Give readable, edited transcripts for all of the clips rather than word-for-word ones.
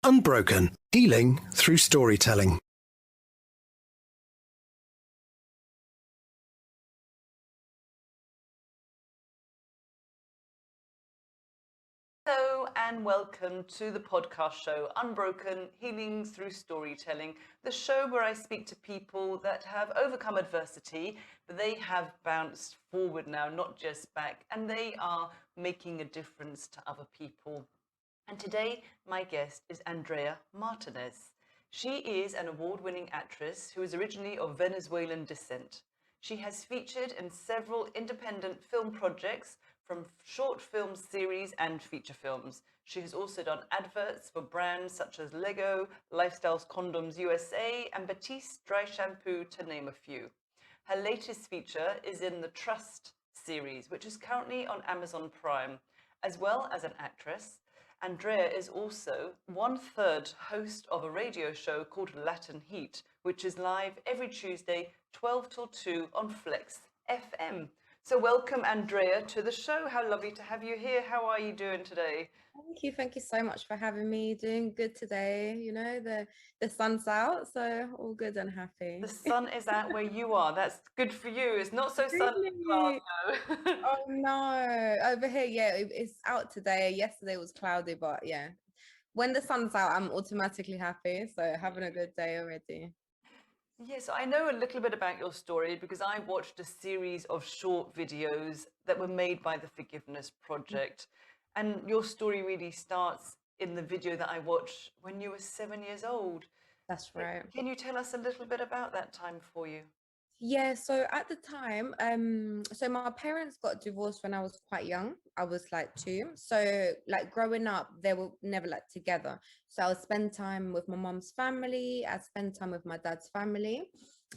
Unbroken, healing through storytelling. Hello and welcome to the podcast show Unbroken, Healing Through Storytelling, the show where I speak to people that have overcome adversity, but they have bounced forward now, not just back, and they are making a difference to other people. And today, my guest is Andrea Martinez. She is an award-winning actress who is originally of Venezuelan descent. She has featured in several independent film projects, from short film series and feature films. She has also done adverts for brands such as Lego, Lifestyles Condoms USA and Batiste dry shampoo, to name a few. Her latest feature is in the Trust series, which is currently on Amazon Prime. As well as an actress, Andrea is also 1/3 host of a radio show called Latin Heat, which is live every Tuesday, 12 till 2 on Flex FM. So welcome, Andrea, to the show. How lovely to have you here. How are you doing today? Thank you so much for having me. Doing good today. You know, the sun's out, so all good and The happy. sun is out where you are. That's good for you. It's not so sunny Really? in Glasgow. Oh no. Over here, yeah, it's out today. Yesterday was cloudy, but yeah. When the sun's out, I'm automatically happy. So having a good day already. Yes, I know a little bit about your story because I watched a series of short videos that were made by the Forgiveness Project. And your story really starts in the video that I watched when you were 7 years old. That's right. Can you tell us a little bit about that time for you? Yeah, so at the time, so my parents got divorced when I was quite young. I was like 2. So like growing up, they were never like together. So I would spend time with my mom's family, I'd spend time with my dad's family.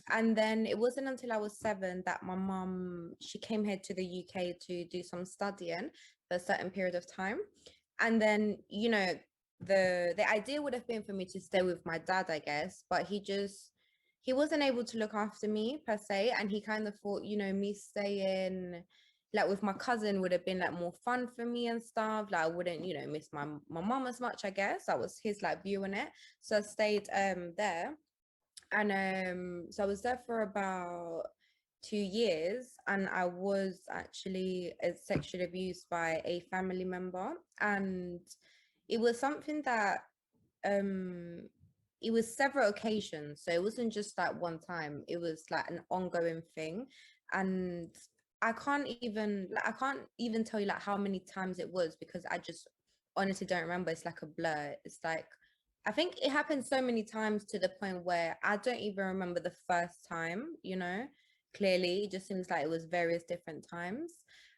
And then it wasn't until I was 7 that my mom, she came here to the UK to do some studying for a certain period of time. And then, the idea would have been for me to stay with my dad, I guess, but he wasn't able to look after me per se, and he kind of thought, me staying like with my cousin would have been like more fun for me and stuff. Like I wouldn't, miss my mom as much, I guess. That was his like view on it. So I stayed there. And so I was there for about 2 years, and I was actually sexually abused by a family member. And it was something that um it was several occasions, so it wasn't just like one time, it was like an ongoing thing. And I can't even tell you like how many times it was, because I just honestly don't remember. It's like a blur. It's like I think it happened so many times to the point where I don't even remember the first time, clearly. It just seems like it was various different times.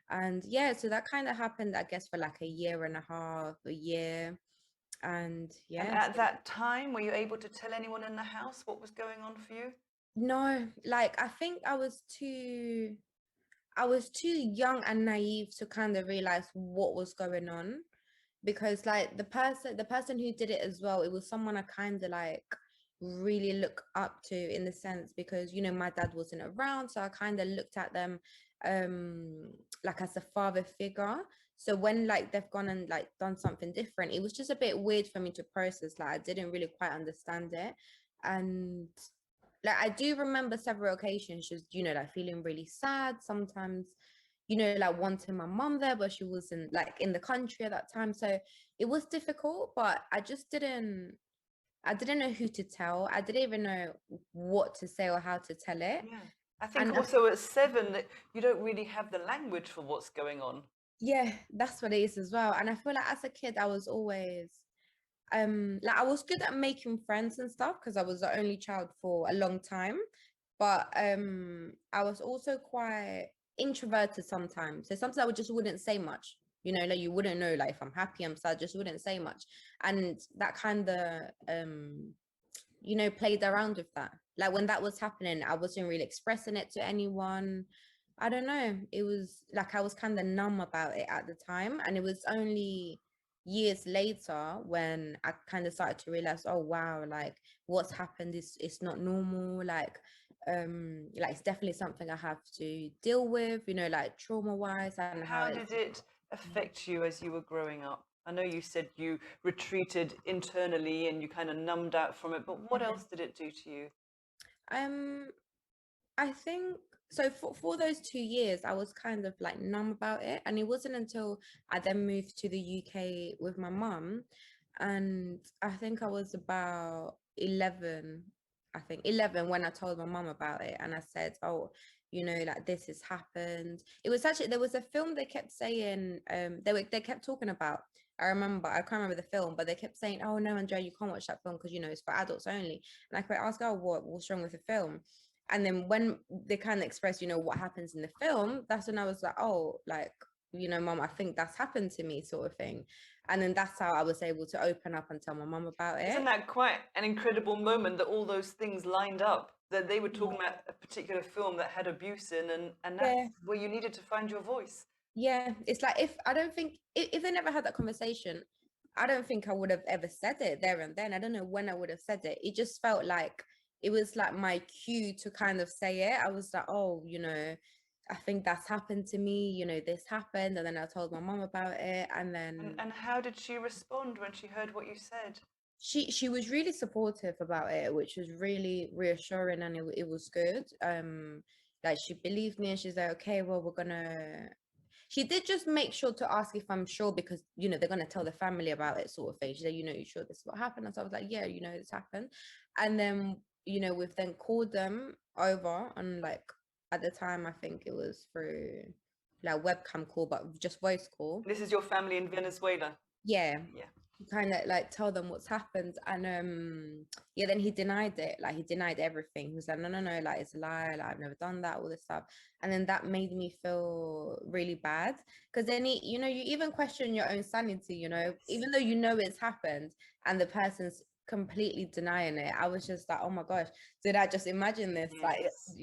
And yeah, so that kind of happened, I guess, for like a year and a half, a year. And And yeah, at that time, were you able to tell anyone in the house what was going on for you? no, like I think I was too young and naive to kind of realize what was going on, because like the person who did it as well, it was someone I kind of like really look up to, in the sense, because my dad wasn't around, so I kind of looked at them like as a father figure. So when like they've gone and like done something different, it was just a bit weird for me to process. Like I didn't really quite understand it. And like I do remember several occasions just, like feeling really sad sometimes, like wanting my mom there, but she wasn't like in the country at that time. So it was difficult, but I didn't know who to tell. I didn't even know what to say or how to tell it. Yeah. I think And also at 7 that you don't really have the language for what's going on. yeah, that's what it is as well. And I feel like as a kid, I was always like I was good at making friends and stuff, because I was the only child for a long time. But I was also quite introverted sometimes. So sometimes I just wouldn't say much. Like you wouldn't know like if I'm happy, I'm sad, just wouldn't say much. And that kind of played around with that. Like when that was happening, I wasn't really expressing it to anyone. I don't know. It was like I was kind of numb about it at the time. And it was only years later when I kind of started to realize, oh wow, like what's happened is it's not normal. Like it's definitely something I have to deal with, like trauma wise, and how How it's did it affect you as you were growing up? I know you said you retreated internally and you kind of numbed out from it, but what else did it do to you? Um, I think so for those 2 years, I was kind of like numb about it. And it wasn't until I then moved to the UK with my mum. And I think I was about 11, I think 11 when I told my mum about it. And I said, oh, like this has happened. It was actually, there was a film they kept saying, they kept talking about. I can't remember the film, but they kept saying, oh no, Andrea, you can't watch that film because, it's for adults only. And I kept asking, oh, what's wrong with the film? And then when they kind of express, what happens in the film, that's when I was like, oh, like, mom, I think that's happened to me, sort of thing. And then that's how I was able to open up and tell my mom about Isn't it. that quite an incredible moment that all those things lined up? That they were talking about a particular film that had abuse in, and that's Yeah. where you needed to find your voice. Yeah. It's like, if I don't think, if they never had that conversation, I don't think I would have ever said it there and then. I don't know when I would have said it. It just felt like it was like my cue to kind of say it. I was like, oh, I think that's happened to me, this happened. And then I told my mom about it. And then And how did she respond when she heard what you said? she was really supportive about it, which was really reassuring, and it was good. Like she believed me and she's like, okay, well, she did just make sure to ask if I'm sure, because they're gonna tell the family about it, sort of thing. She said, you sure this is what happened? And so I was like, yeah, this happened. And then we've then called them over, and like at the time I think it was through like webcam call, but just voice call. This is your family in Venezuela. Yeah, Yeah. kind of like tell them what's happened. And yeah, then he denied it. Like he denied everything. He was like, no, like it's a lie, like I've never done that, all this stuff. And then that made me feel really bad, because then you even question your own sanity, Yes. even though it's happened and the person's completely denying it. I was just like, oh my gosh, did I just imagine this? Like, Yes.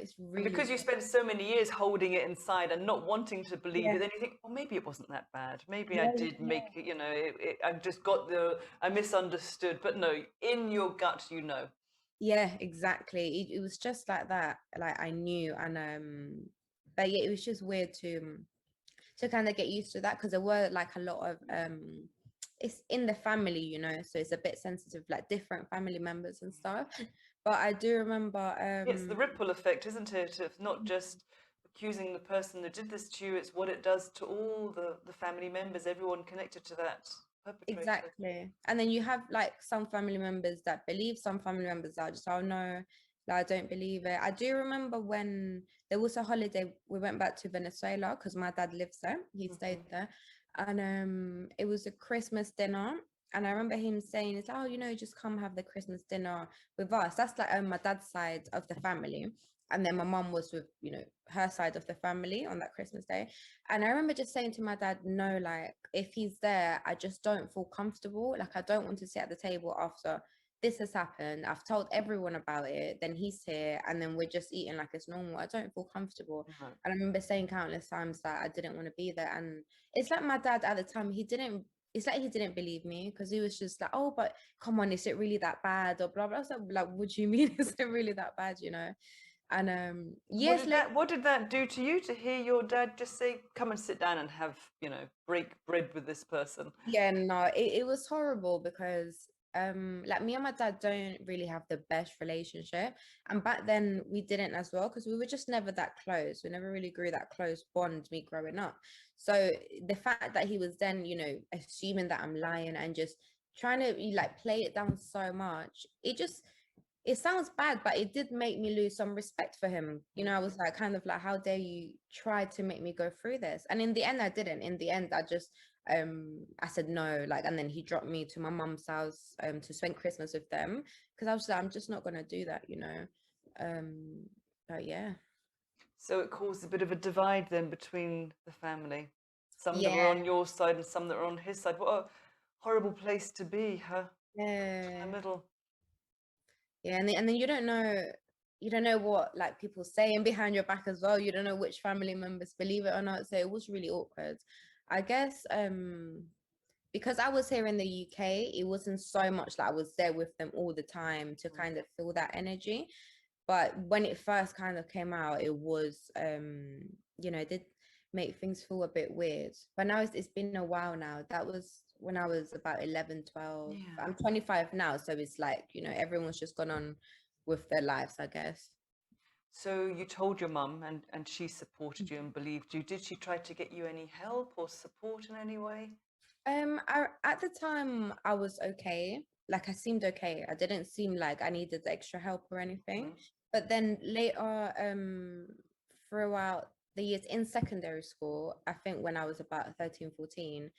it's And really, because you spent so many years holding it inside and not wanting to believe yeah, it, then you think, well, maybe it wasn't that bad. Maybe I yeah, did yeah. make it, I just I misunderstood. But no, in your gut, you know. Yeah, exactly. It was just like that. Like I knew. And but yeah, it was just weird to kind of get used to that, because there were like a lot of it's in the family, so it's a bit sensitive, like different family members and stuff. But I do remember It's the ripple effect, isn't it? Of not just accusing the person that did this to you, it's what it does to all the family members, everyone connected to that perpetrator. exactly. And then you have like some family members that believe, some family members that are just, oh no, like, I don't believe it. I do remember when there was a holiday, we went back to Venezuela because my dad lives there. He stayed Hmm. there. And it was a Christmas dinner. And I remember him saying, it's, oh, just come have the Christmas dinner with us. That's like my dad's side of the family. And then my mum was with, her side of the family on that Christmas day. And I remember just saying to my dad, no, like if he's there, I just don't feel comfortable. Like I don't want to sit at the table after this has happened. I've told everyone about it. Then he's here, and then we're just eating like it's normal. I don't feel comfortable. No. And I remember saying countless times that I didn't want to be there. And it's like my dad at the time, he didn't. It's like he didn't believe me, because he was just like, oh, but come on, is it really that bad? Or blah blah. I was like, what do you mean? Is it really that bad? And yes, like What did that do to you to hear your dad just say, come and sit down and have, break bread with this person? yeah, no, it was horrible, because like me and my dad don't really have the best relationship. And back then we didn't as well, because we were just never that close. We never really grew that close bond, me growing up. So the fact that he was then, assuming that I'm lying and just trying to like play it down so much, it sounds bad, but it did make me lose some respect for him. I was like, kind of like, how dare you try to make me go through this? And in the end, I didn't. In the end, I said no, like, and then he dropped me to my mum's house to spend Christmas with them, because I was like, I'm just not gonna do that. Um, but yeah, So it caused a bit of a divide then between the family. Some that were yeah, on your side and some that were on his side. What a horrible place to be, huh? In yeah, the middle. yeah. And then you don't know what like people saying behind your back as well. You don't know which family members believe it or not. So it was really awkward. I guess because I was here in the UK, it wasn't so much that I was there with them all the time to kind of feel that energy. But when it first kind of came out, it was it did make things feel a bit weird. But now it's been a while now. That was when I was about 11, 12. Yeah. I'm 25 now, so it's like, you know, everyone's just gone on with their lives, I guess. So you told your mum, and she supported you and believed you. Did she try to get you any help or support in any way? At the time I was okay. Like I seemed okay. I didn't seem like I needed extra help or anything. Mhm. But then later, throughout the years in secondary school, I think when I was about 13, 14,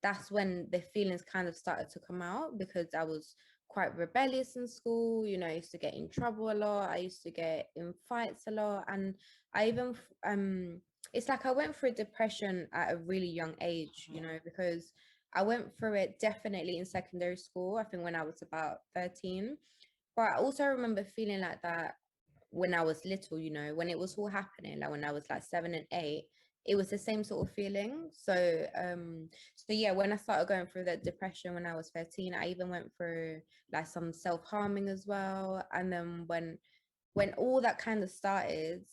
that's when the feelings kind of started to come out because I was quite rebellious in school. You know, I used to get in trouble a lot. I used to get in fights a lot. And I even, it's like I went through depression at a really young age, you Mhm. know, because I went through it definitely in secondary school, I think when I was about 13. But I also remember feeling like that when I was little, you know, when it was all happening, like when I was like 7 and 8, it was the same sort of feeling. So yeah, when I started going through that depression when I was 13, I even went through like some self-harming as well. And then when all that kind of started,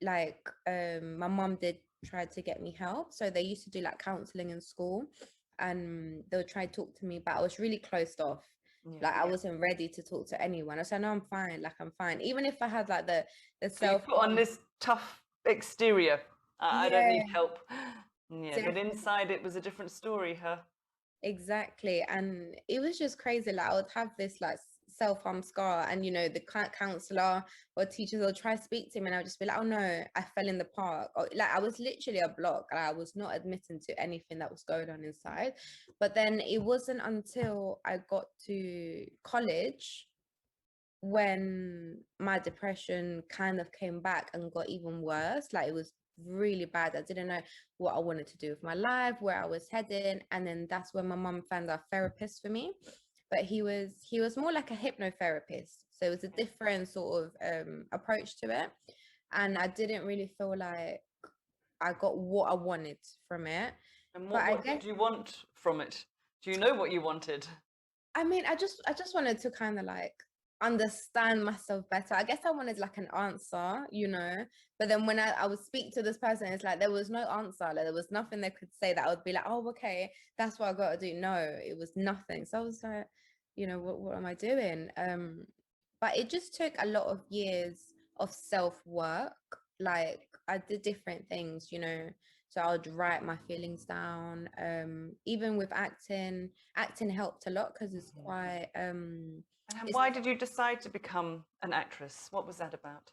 like my mom did try to get me help, so they used to do like counseling in school, and they would try to talk to me, but I was really closed off. Yeah. Like I wasn't ready to talk to anyone. I said, no, I'm fine, like I'm fine, even if I had like the So you self put on this tough exterior. I don't yeah, need help. Yeah, but definitely. inside it was a different story, huh? Exactly. And it was just crazy. Like I would have this like self-harm scar, and you know, the counselor or teachers will try to speak to me, and I'll just be like, oh no, I fell in the park. Or like I was literally a block. Like, I was not admitting to anything that was going on inside. But then it wasn't until I got to college when my depression kind of came back and got even worse. Like it was really bad. I didn't know what I wanted to do with my life, where I was heading. And then that's when my mum found a therapist for me. But he was more like a hypnotherapist. So it was a different sort of approach to it. And I didn't really feel like I got what I wanted from it. And But I what guess did you want from it? Do you know what you wanted? I mean, I just wanted to kind of like understand myself better. I guess I wanted like an answer, you know. But then when I would speak to this person, it's like there was no answer. Like there was nothing they could say that I would be like, oh, okay, that's what I got to do. No, it was nothing. So I was like, you know, what am I doing? But it just took a lot of years of self work. Like I did different things, you know. So I would write my feelings down. Even with acting helped a lot because it's Mhm. quite And it's why did you decide to become an actress? What was that about?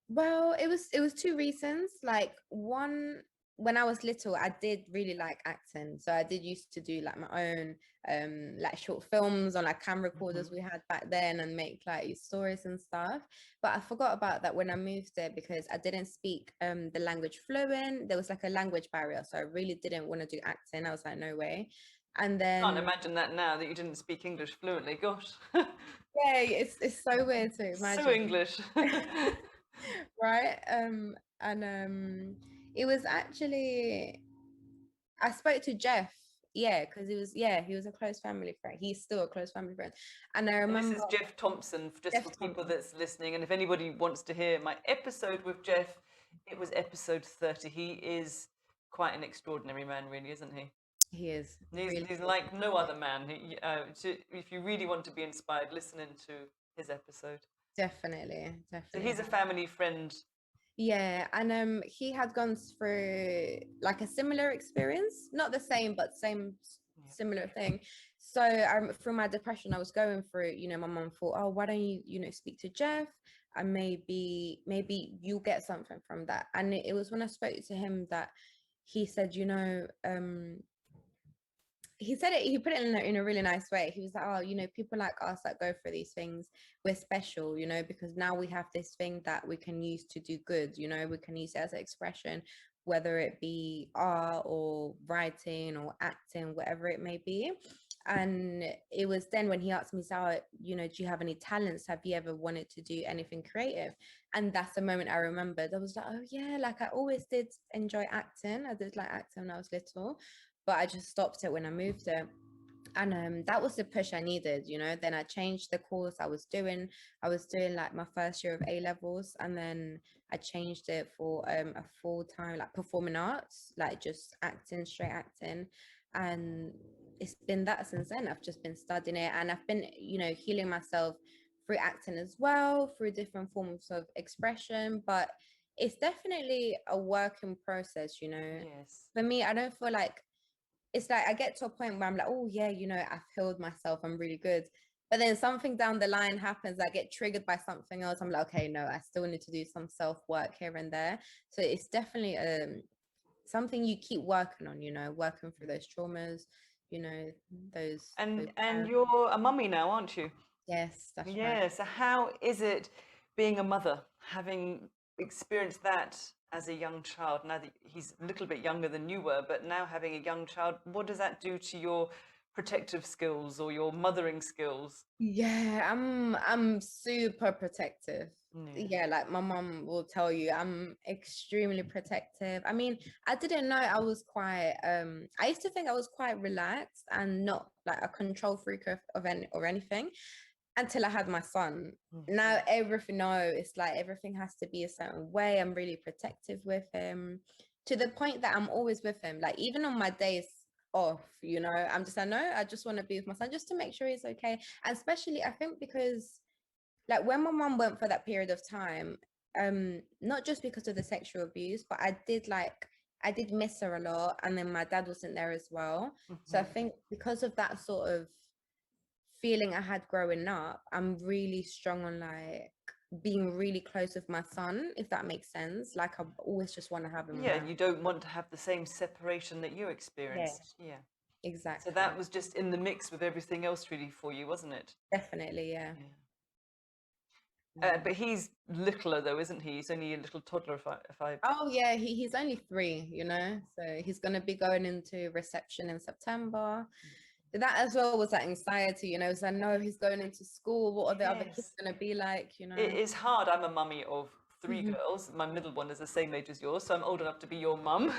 well, it was two reasons. Like one, when I was little, I did really like acting. So I did used to do like my own like short films on like camcorders Mhm. we had back then and make like stories and stuff. But I forgot about that when I moved there because I didn't speak the language fluent. There was like a language barrier. So I really didn't want to do acting. I was like, no way. And Can't then imagine that now that you didn't speak English fluently. Gosh, yeah, it's so weird to so imagine. English. Right? And it was actually I spoke to Jeff, yeah, because he was a close family friend. He's still a close family friend. And I And this remember is Jeff Thompson, just for Jeff people Thompson. that's listening. And if anybody wants to hear my episode with Jeff, it was episode 30. He is quite an extraordinary man, really, isn't he? He is He's, really he's like no other man. If you really want to be inspired, listen into his episode. definitely, So definitely. he's a family friend. Yeah, and he had gone through like a similar experience, not the same, but Yeah. similar thing. So through my depression I was going through, you know, my mom thought, oh, why don't you, you know, speak to Jeff, and maybe you'll get something from that. And it was when I spoke to him that he said, you know, he said it, he put it in a really nice way. He was like, oh, you know, people like us that go through these things, we're special, you know, because now we have this thing that we can use to do good, you know, we can use it as an expression, whether it be art or writing or acting, whatever it may be. And it was then when he asked me, so, you know, do you have any talents? Have you ever wanted to do anything creative? And that's the moment I remembered. I was like, oh yeah, like I always did enjoy acting. I did like acting when I was little, but I just stopped it when I moved it. And that was the push I needed, you know. Then I changed the course I was doing. I was doing like my first year of A levels, and then I changed it for a full time like performing arts, like just acting, straight acting. And it's been that since then. I've just been studying it, and I've been, healing myself through acting as well, through different forms of expression. But it's definitely a work in process, Yes. For me, I don't feel like it's like I get to a point where I'm like, oh yeah, I've healed myself, I'm really good. But then something down the line happens, I get triggered by something else. I'm like, okay, no, I still need to do some self-work here and there. So it's definitely something you keep working on, working through those traumas, you know, those And parents. you're a mummy now, aren't you? Yes, that's right. Yeah. So how is it being a mother, having experienced that as a young child? Now that he's a little bit younger than you were, but now having a young child, what does that do to your protective skills or your mothering skills? Yeah, I'm super protective. Yeah. Yeah, like my mom will tell you, I'm extremely protective. I mean, I didn't know I was quite I used to think I was quite relaxed and not like a control freak or anything until I had my son. Mhm. Now everything, no, it's like everything has to be a certain way. I'm really protective with him to the point that I'm always with him. Like even on my days off, I'm just, I know I just want to be with my son just to make sure he's okay. And especially I think because like when my mom went for that period of time, not just because of the sexual abuse, but I did miss her a lot, and then my dad wasn't there as well. So I Mhm. think because of that sort of feeling I had growing up, I'm really strong on like being really close with my son, if that makes sense. Like I always just want to have him Yeah, around. you don't want to have the same separation that you Yeah, experienced. Yeah. So exactly. that was just in the mix with everything else really for you, wasn't it? Definitely, yeah. Yeah. Yeah. But he's littler though, isn't he? He's only a little toddler if I Oh yeah, he's only 3, so he's gonna be going into reception in September. That as well was that anxiety, so I know he's going into school. What are the other kids Yes. gonna be like, It is hard. I'm a mummy of 3 Mhm. girls. My middle one is the same age as yours, so I'm old enough to be your mum.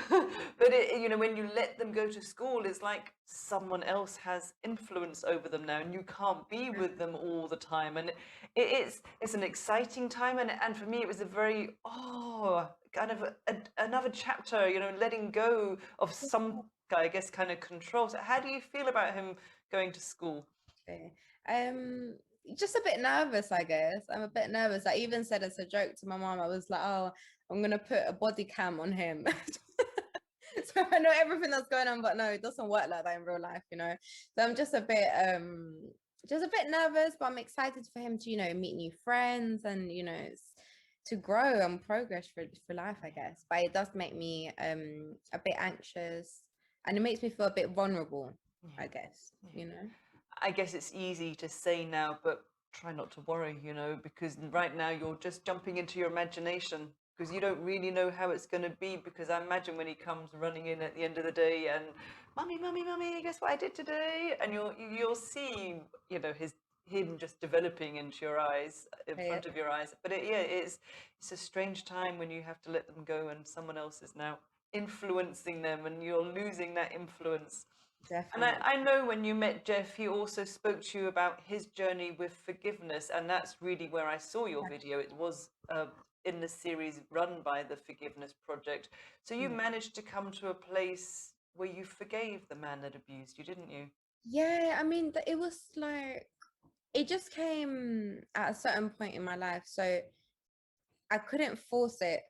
But when you let them go to school, it's like someone else has influence over them now, and you can't be with them all the time. And it's an exciting time, and for me, it was a very kind of another chapter. Letting go of some, I guess, kind of control. So how do you feel about him going to school? Okay. Just a bit nervous, I guess. I'm a bit nervous. I even said as a joke to my mom, I was like, "Oh, I'm gonna put a body cam on him." So I know everything that's going on, but no, it doesn't work like that in real life. So I'm just a bit nervous, but I'm excited for him to, meet new friends and, to grow and progress for life, I guess. But it does make me a bit anxious, and it makes me feel a bit vulnerable, I guess, Yeah. I guess it's easy to say now, but try not to worry, because right now you're just jumping into your imagination because you don't really know how it's going to be. Because I imagine when he comes running in at the end of the day and, "Mummy, mummy, mummy, guess what I did today?" And you'll see, him just developing into your eyes, in Yeah, front of your eyes. But it's a strange time when you have to let them go and someone else is now influencing them, and you're losing that influence. And I, definitely. I know when you met Jeff, he also spoke to you about his journey with forgiveness, and that's really where I saw your video. It was in the series run by the Forgiveness Project. So you Yeah. managed to come to a place where you forgave the man that abused you, didn't you? Yeah, I mean, it was like it just came at a certain point in my life, so I couldn't force it.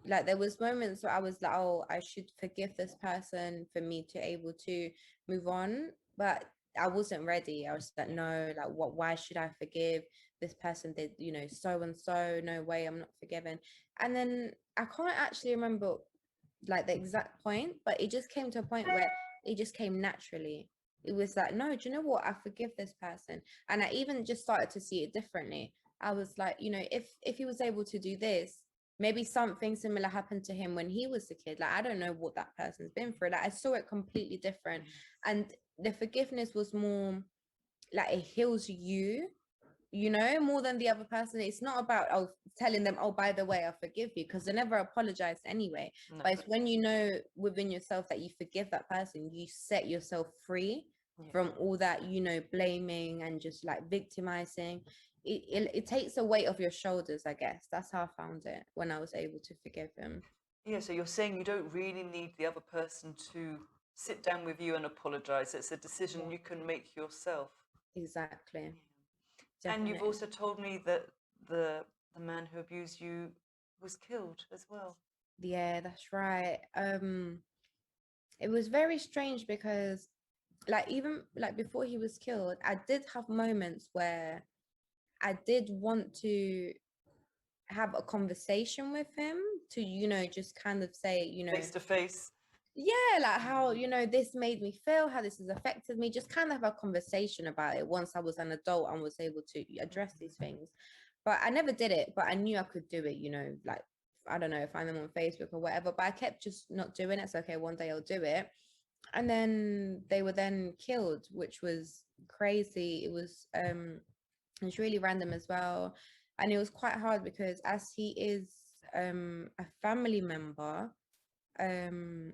Like there was moments where I was like, oh, I should forgive this person for me to able to move on, but I wasn't ready. I was like, no, like what? Why should I forgive this person? Did so and so? No way, I'm not forgiven. And then I can't actually remember like the exact point, but it just came to a point where it just came naturally. It was like, no, do you know what? I forgive this person. And I even just started to see it differently. I was like, if he was able to do this, maybe something similar happened to him when he was a kid. Like, I don't know what that person's been through. Like, I saw it completely different. And the forgiveness was more like it heals you, more than the other person. It's not about telling them, oh, by the way, I forgive you, because they never apologize anyway. No. But it's when you know within yourself that you forgive that person, you set yourself free Yeah. from all that, blaming and just like victimizing. It takes a weight off your shoulders, I guess. That's how I found it when I was able to forgive him. Yeah, so you're saying you don't really need the other person to sit down with you and apologize. It's a decision you can make yourself. Exactly. And you've Definitely. also told me that the man who abused you was killed as well. Yeah, that's right. It was very strange because like even like before he was killed, I did have moments where I did want to have a conversation with him to, just kind of say, Face to face. yeah, like how, this made me feel, how this has affected me, just kind of have a conversation about it once I was an adult and was able to address these things. But I never did it, but I knew I could do it, like, I don't know, find them on Facebook or whatever, but I kept just not doing it. So, okay, one day I'll do it. And then they were then killed, which was crazy. It was really random as well. And it was quite hard because as he is a family member, um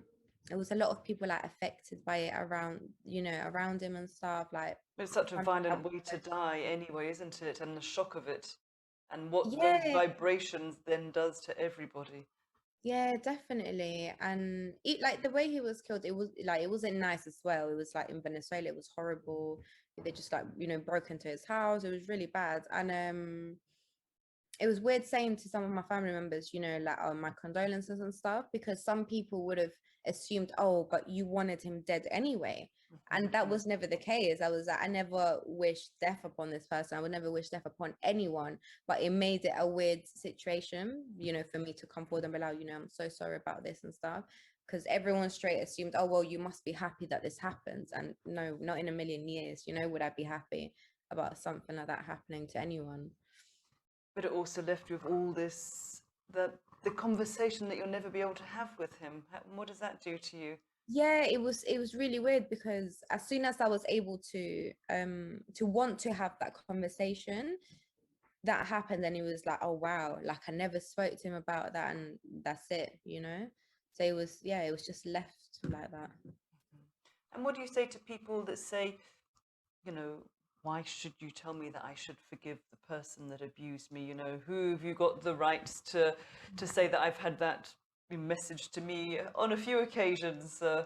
there was a lot of people like affected by it around around him and stuff like It's such a family violent members. way to die anyway, isn't it? And the shock of it. And what those Yeah, vibrations then does to everybody. yeah, definitely. And it, like the way he was killed, it was like it wasn't nice as well. It was like in Venezuela, it was horrible. They just like broke into his house. It was really bad. And it was weird saying to some of my family members, like, oh, my condolences and stuff, because some people would have assumed, oh, but you wanted him dead anyway. And that was never the case. I was like, I never wished death upon this person. I would never wish death upon anyone. But it made it a weird situation, for me to come forward and be like, I'm so sorry about this and stuff. Because everyone straight assumed, oh, well, you must be happy that this happens. And no, not in a million years, would I be happy about something like that happening to anyone? But it also left you with all this, the conversation that you'll never be able to have with him. What does that do to you? Yeah, it was really weird because as soon as I was able to want to have that conversation, that happened, and it was like, oh wow, like I never spoke to him about that, and that's it. So it was just left like that. And what do you say to people that say, you know, why should you tell me that I should forgive the person that abused me? Who have you got the rights to say that I've had that message to me on a few occasions? Yeah,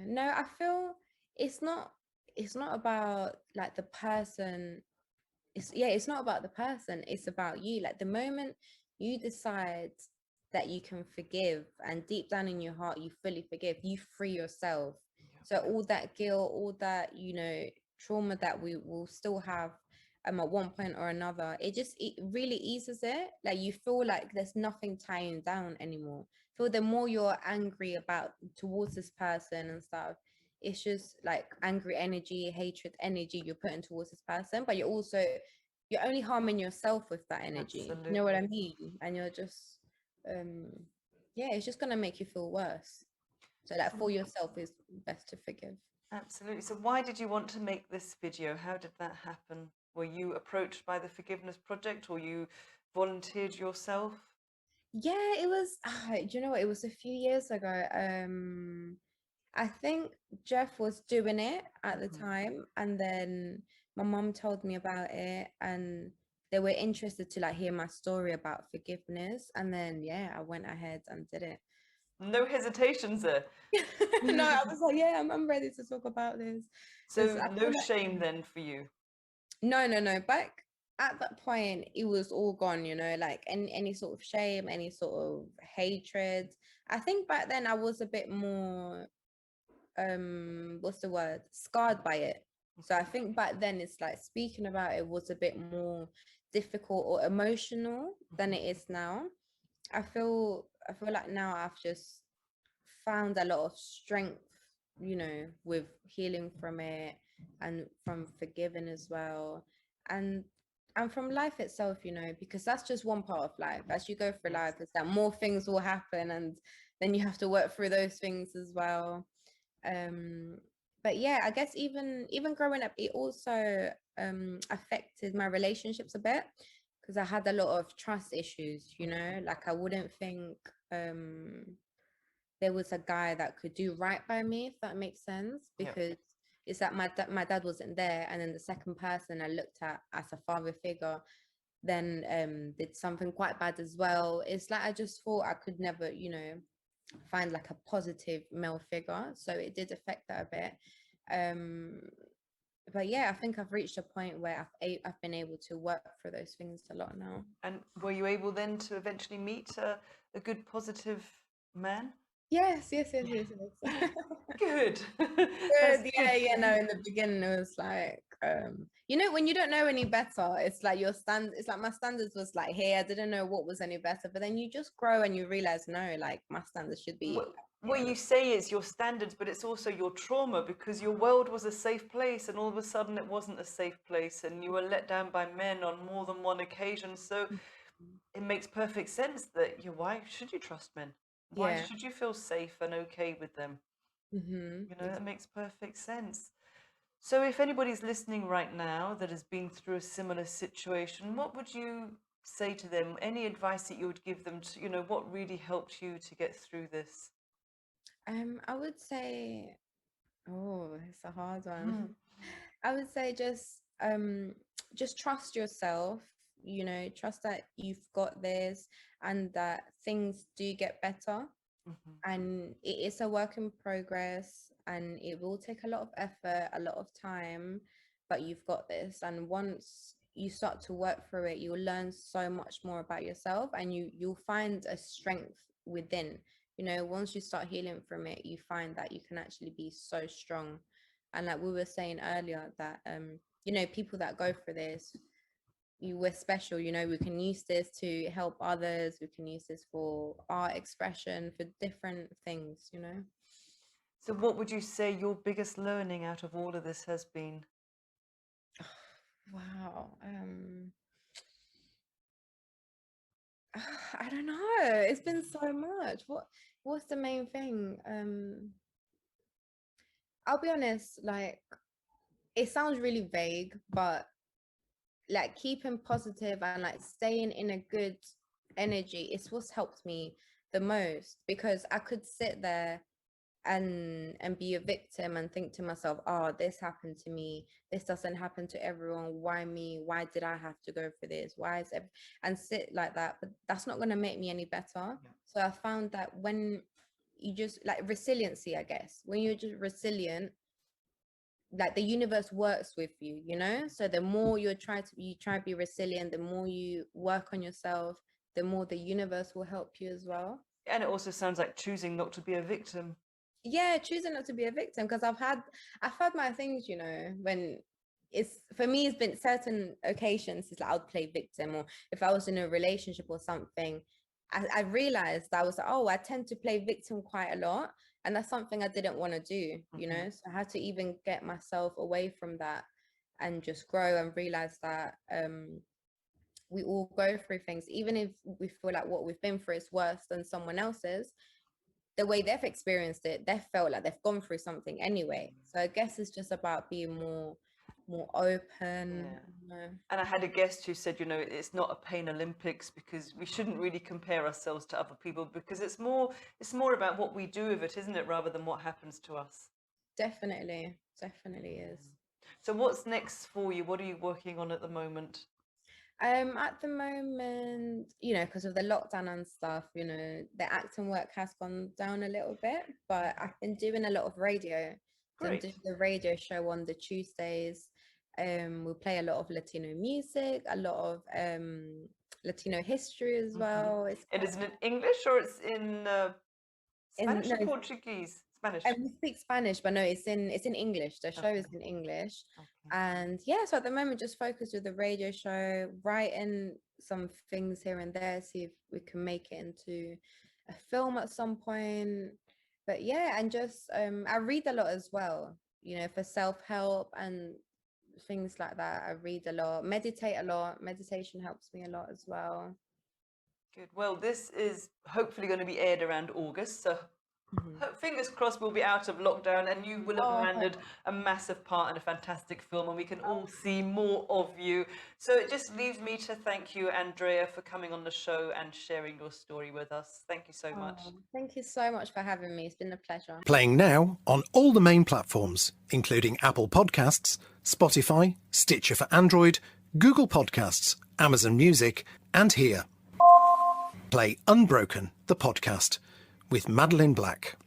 no, I feel it's not it's not about like the person. It's not about the person, it's about you. Like the moment you decide that you can forgive and deep down in your heart you fully forgive, you free yourself. So all that guilt, all that trauma that we will still have at one point or another, it really eases it. Like you feel like there's nothing tying down anymore. Feel the more you're angry about towards this person and stuff, it's just like angry energy, hatred energy you're putting towards this person, but you're only harming yourself with that energy. You know what I Absolutely. mean? And you're just um yeah, it's just gonna make you feel worse. So like for yourself is best to forgive. Absolutely. So why did you want to make this video? How did that happen? Were you approached by the Forgiveness Project or you volunteered yourself? Yeah, it was do you know what? It was a few years ago. I think Jeff was doing it at the time, and then my mom told me about it, and they were interested to like hear my story about forgiveness, and then yeah, I went ahead and did it. No hesitations there. No, I was like, yeah, I'm ready to talk about this because So I no feel like shame then for you. no. Back at that point, it was all gone. Like any sort of shame, any sort of hatred. I think back then I was a bit more what's the word, scarred by it. So I think back then it's like speaking about it was a bit more difficult or emotional than it is now. I feel like now I've just found a lot of strength, with healing from it and from forgiving as well. And from life itself, because that's just one part of life. As you go through life, Yes. is that more things will happen, and then you have to work through those things as well. um but yeah, I guess even growing up, it also affected my relationships a bit, because I had a lot of trust issues, like I wouldn't think um there was a guy that could do right by me, if that makes sense, Yeah. because it's that my dad wasn't there, and then the second person I looked at as a father figure then did something quite bad as well. It's like I just thought I could never, find like a positive male figure. So it did affect that a bit. But yeah, I think I've reached a point where I've been able to work for those things a lot now. And were you able then to eventually meet a good, positive man? Yes. Good. That's Good. good Yeah, to no, hear. in the beginning it was like, you know, when you don't know any better, it's like it's like my standards was like here. I didn't know what was any better, but then you just grow and you realize, no, like my standards should be What here. you say is your standards, but it's also your trauma because your world was a safe place and all of a sudden it wasn't a safe place and you were let down by men on more than one occasion. So it makes perfect sense that why should you trust men? Why Yeah. should you feel safe and okay with them? Mm-hmm. That makes perfect sense. So if anybody's listening right now that has been through a similar situation, what would you say to them? Any advice that you would give them to, what really helped you to get through this? I would say, oh, it's a hard one. Hmm. I would say just trust yourself, you know, trust that you've got this and that things do get better. Mhm. And it is a work in progress and it will take a lot of effort, a lot of time, but you've got this. And once you start to work through it, you'll learn so much more about yourself and you'll find a strength within. You know, once you start healing from it, you find that you can actually be so strong. And like we were saying earlier, that you know, people that go through this, we're special, you know, we can use this to help others, we can use this for art expression, for different things, you know. So what would you say your biggest learning out of all of this has been? Wow. I don't know, it's been so much. What's the main thing? I'll be honest, like it sounds really vague, but like keeping positive and like staying in a good energy is what's helped me the most, because I could sit there and be a victim and think to myself, oh, this happened to me, this doesn't happen to everyone, why me, why did I have to go for this, why is it, and sit like that. But that's not going to make me any better. So I found that when you just like resiliency, I guess, when you're just resilient, like the universe works with you, you know. So the more you try to be resilient, the more you work on yourself, the more the universe will help you as well. And it also sounds like choosing not to be a victim. Yeah, choosing not to be a victim, because I've had my things, you know, when it's for me it's been certain occasions it's like I would play victim, or if I was in a relationship or something, I realized that I was like, oh, I tend to play victim quite a lot, and that's something I didn't want to do, you know. So I had to even get myself away from that and just grow and realize that we all go through things, even if we feel like what we've been through is worse than someone else's. The way they've experienced it, they've felt like they've gone through something anyway. So I guess it's just about being more open, Yeah. you know. And I had a guest who said, it's not a pain Olympics because we shouldn't really compare ourselves to other people because it's more about what we do with it, isn't it, rather than what happens to us. Definitely is. So what's next for you? What are you working on at the moment? At the moment, you know, because of the lockdown and stuff, you know, the acting work has gone down a little bit, but I've been doing a lot of radio. So I'm doing Great. the radio show on the Tuesdays. We play a lot of Latino music, a lot of Latino history as well. It's And quite is it in English or it's in in Spanish no, or Portuguese? Spanish. we speak Spanish, but no, it's in English. The show is Okay. in English, Okay. and yeah. So at the moment, just focus with the radio show, writing some things here and there, see if we can make it into a film at some point. But yeah, and just I read a lot as well. You know, for self-help and things like that. I read a lot, meditate a lot. Meditation helps me a lot as well. Good. Well, this is hopefully going to be aired around August, so Mhm. fingers crossed we'll be out of lockdown and you will have Oh, landed a massive part in a fantastic film and we can all oh, see more of you. So it just leaves me to thank you, Andrea, for coming on the show and sharing your story with us. Thank you so much. thank you so much for having me. It's been a pleasure. Playing now on all the main platforms, including Apple Podcasts, Spotify, Stitcher for Android, Google Podcasts, Amazon Music, and here. Play Unbroken, the podcast, with Madeline Black.